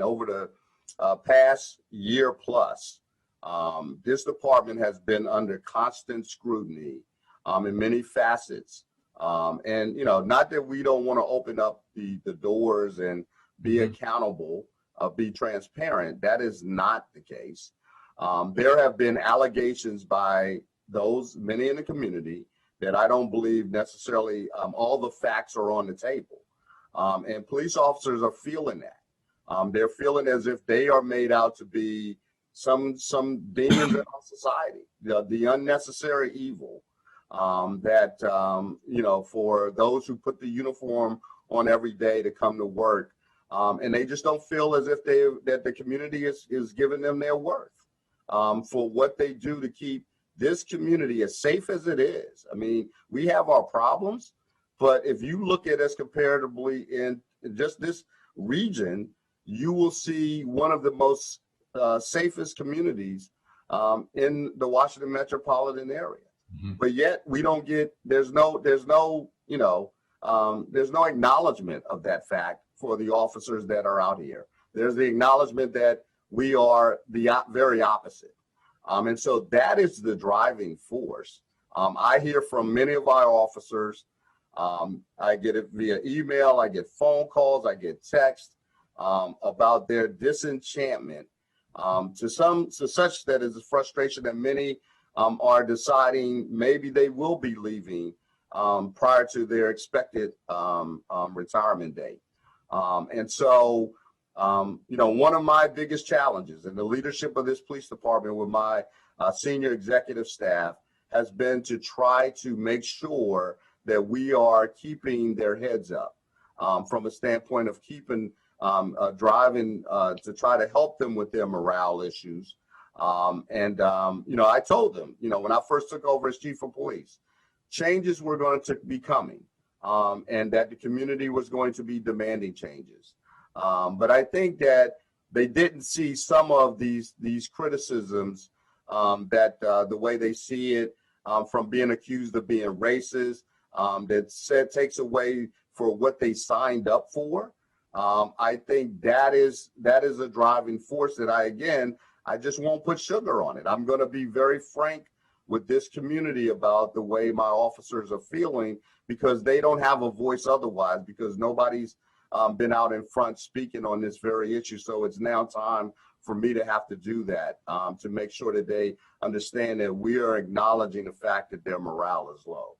over the past year plus, this department has been under constant scrutiny in many facets. And, not that we don't want to open up the doors and be accountable, be transparent. That is not the case. There have been allegations by many in the community, that I don't believe necessarily all the facts are on the table. And police officers are feeling that. They're feeling as if they are made out to be some demons in our society, the unnecessary evil that, for those who put the uniform on every day to come to work. And they just don't feel as if that the community is giving them their worth for what they do to keep this community as safe as it is. I mean, we have our problems, but if you look at us comparatively in just this region, you will see one of the most safest communities in the Washington metropolitan area. But yet we don't get, there's no acknowledgement of that fact for the officers that are out here. There's the acknowledgement that we are the very opposite. And so that is the driving force. I hear from many of our officers. I get it via email, I get phone calls, I get texts about their disenchantment to such that is a frustration that many are deciding maybe they will be leaving prior to their expected retirement date. And so, one of my biggest challenges in the leadership of this police department with my senior executive staff has been to try to make sure that we are keeping their heads up from a standpoint of keeping driving to try to help them with their morale issues. I told them, when I first took over as chief of police, changes were going to be coming and that the community was going to be demanding changes. But I think that they didn't see some of these criticisms that the way they see it from being accused of being racist, that takes away for what they signed up for. I think that is a driving force that I just won't put sugar on it. I'm going to be very frank with this community about the way my officers are feeling, because they don't have a voice otherwise, because nobody's been out in front speaking on this very issue. So it's now time for me to have to do that, to make sure that they understand that we are acknowledging the fact that their morale is low.